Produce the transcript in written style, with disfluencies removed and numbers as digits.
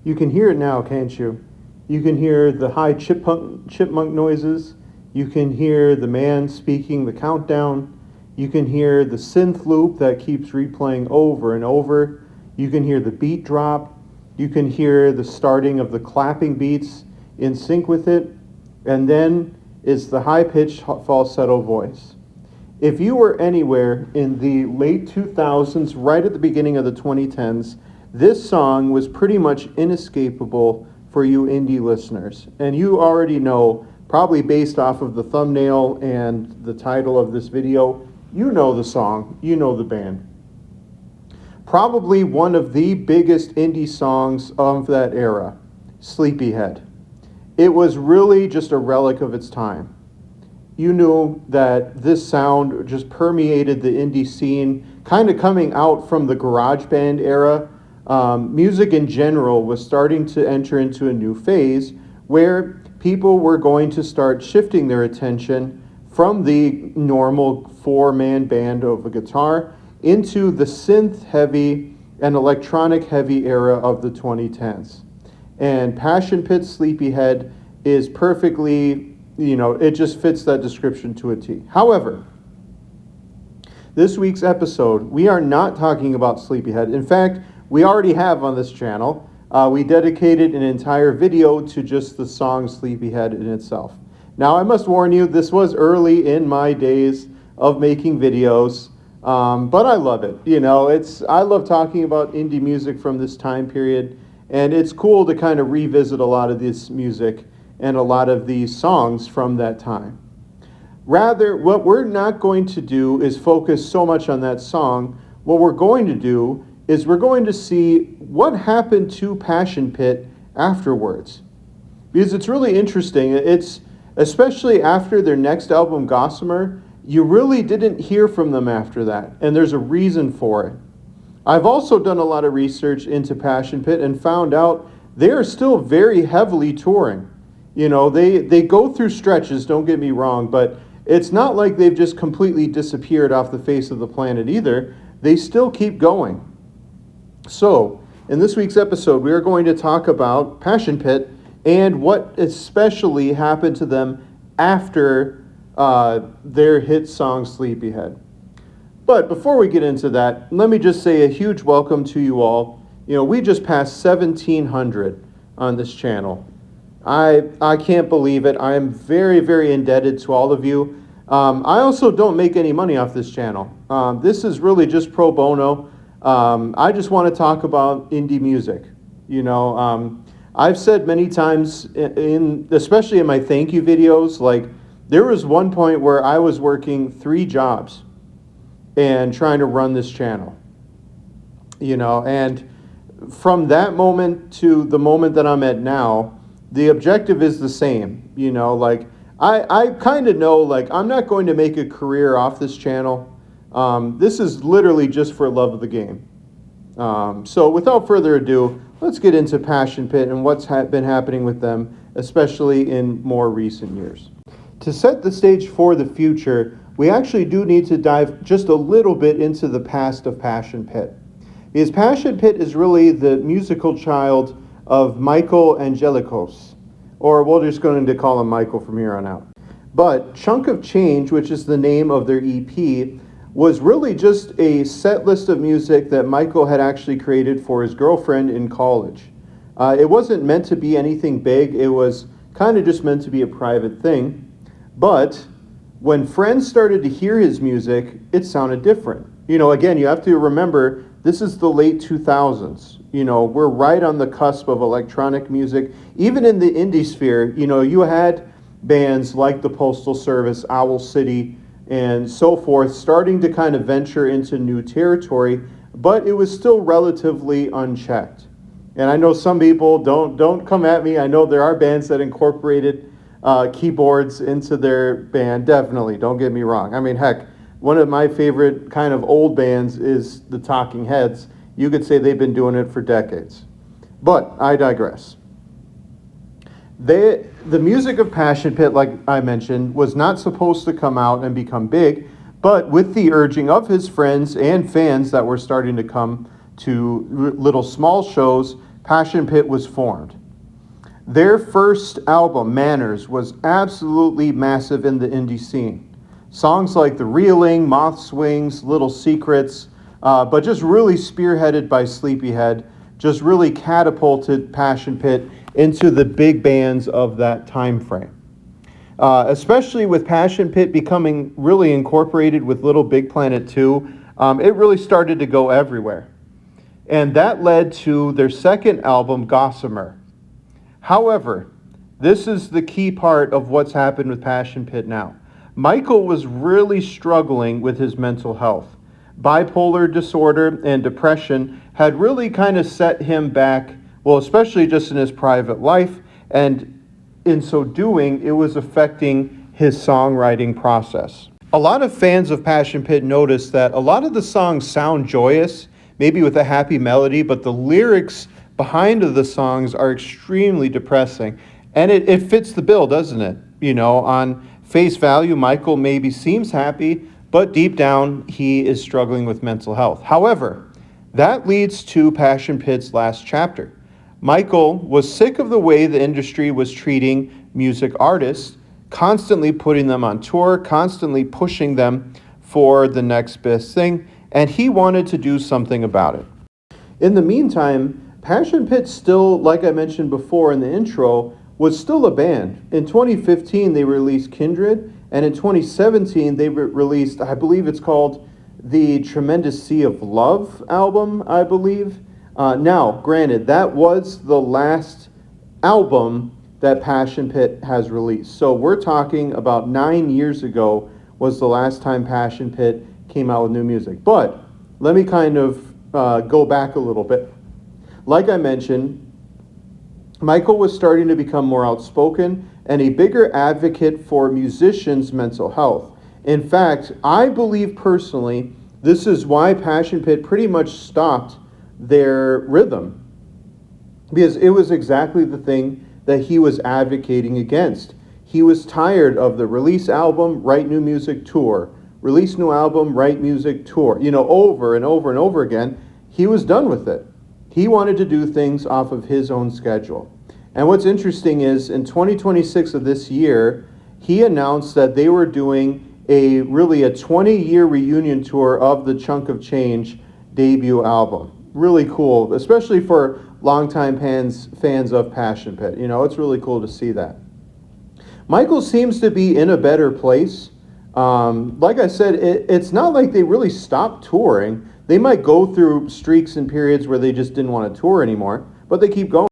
You can hear it now, can't you? You can hear the high chipmunk noises. You can hear the man speaking the countdown. You can hear the synth loop that keeps replaying over and over. You can hear the beat drop. You can hear the starting of the clapping beats in sync with it. And then is the high-pitched falsetto voice. If you were anywhere in the late 2000s, right at the beginning of the 2010s, this song was pretty much inescapable for you indie listeners. And you already know, probably based off of the thumbnail and the title of this video, you know the song, you know the band. Probably one of the biggest indie songs of that era, Sleepyhead. It was really just a relic of its time. You knew that this sound just permeated the indie scene, kind of coming out from the garage band era. Music in general was starting to enter into a new phase where people were going to start shifting their attention from the normal four-man band of a guitar into the synth-heavy and electronic-heavy era of the 2010s. And Passion Pit Sleepyhead is perfectly, it just fits that description to a T. However, this week's episode, we are not talking about Sleepyhead. In fact, we already have on this channel. We dedicated an entire video to just the song Sleepyhead in itself. Now, I must warn you, this was early in my days of making videos, but I love it. I love talking about indie music from this time period, and it's cool to kind of revisit a lot of this music and a lot of these songs from that time. Rather, what we're not going to do is focus so much on that song. What we're going to do is we're going to see what happened to Passion Pit afterwards. Because it's really interesting. It's especially after their next album, Gossamer, you really didn't hear from them after that, and there's a reason for it. I've also done a lot of research into Passion Pit and found out they are still very heavily touring. They go through stretches, don't get me wrong, but it's not like they've just completely disappeared off the face of the planet either. They still keep going. So, in this week's episode, we are going to talk about Passion Pit and what especially happened to them after their hit song Sleepyhead. But before we get into that, let me just say a huge welcome to you all. We just passed 1,700 on this channel. I can't believe it. I am very, very indebted to all of you. I also don't make any money off this channel. This is really just pro bono. I just want to talk about indie music. I've said many times, especially in my thank you videos, like there was one point where I was working 3 jobs and trying to run this channel. And from that moment to the moment that I'm at now, the objective is the same. I kind of know, I'm not going to make a career off this channel. This is literally just for love of the game. So without further ado, let's get into Passion Pit and what's been happening with them, especially in more recent years. To set the stage for the future, we actually do need to dive just a little bit into the past of Passion Pit. Because Passion Pit is really the musical child of Michael Angelikos, or we're just going to call him Michael from here on out. But Chunk of Change, which is the name of their EP, was really just a set list of music that Michael had actually created for his girlfriend in college. It wasn't meant to be anything big. It was kind of just meant to be a private thing. But when friends started to hear his music, it sounded different. Again, you have to remember, this is the late 2000s. We're right on the cusp of electronic music. Even in the indie sphere, you had bands like the Postal Service, Owl City, and so forth, starting to kind of venture into new territory, but it was still relatively unchecked. And I know some people don't come at me. I know there are bands that incorporated keyboards into their band. Definitely, don't get me wrong. I mean, heck, one of my favorite kind of old bands is the Talking Heads. You could say they've been doing it for decades. But I digress. The music of Passion Pit, like I mentioned, was not supposed to come out and become big, but with the urging of his friends and fans that were starting to come to little small shows, Passion Pit was formed. Their first album, Manners, was absolutely massive in the indie scene. Songs like The Reeling, Moth Swings, Little Secrets, but just really spearheaded by Sleepyhead, just really catapulted Passion Pit into the big bands of that time frame. Especially with Passion Pit becoming really incorporated with Little Big Planet 2, it really started to go everywhere. And that led to their second album, Gossamer. However, this is the key part of what's happened with Passion Pit now. Michael was really struggling with his mental health. Bipolar disorder and depression had really kind of set him back, well, especially just in his private life, and in so doing, it was affecting his songwriting process. A lot of fans of Passion Pit noticed that a lot of the songs sound joyous, maybe with a happy melody, but the lyrics behind the songs are extremely depressing. And it fits the bill, doesn't it? You know, on face value, Michael maybe seems happy, but deep down, he is struggling with mental health. However, that leads to Passion Pit's last chapter. Michael was sick of the way the industry was treating music artists, constantly putting them on tour, constantly pushing them for the next best thing, and he wanted to do something about it. In the meantime, Passion Pit still, like I mentioned before in the intro, was still a band. In 2015, they released Kindred, and in 2017, they released, I believe it's called the Tremendous Sea of Love album, I believe. Now, granted, that was the last album that Passion Pit has released. So we're talking about 9 years ago was the last time Passion Pit came out with new music. But let me kind of go back a little bit. Like I mentioned, Michael was starting to become more outspoken and a bigger advocate for musicians' mental health. In fact, I believe personally, this is why Passion Pit pretty much stopped their rhythm, because it was exactly the thing that he was advocating against. He was tired of the release album, write new music, tour, release new album, write music, tour, over and over and over again. He was done with it. He wanted to do things off of his own schedule. And what's interesting is in 2026 of this year, he announced that they were doing a 20-year reunion tour of the Chunk of Change debut album. Really cool, especially for longtime fans of Passion Pit. It's really cool to see that. Michael seems to be in a better place. Like I said, it's not like they really stopped touring. They might go through streaks and periods where they just didn't want to tour anymore, but they keep going.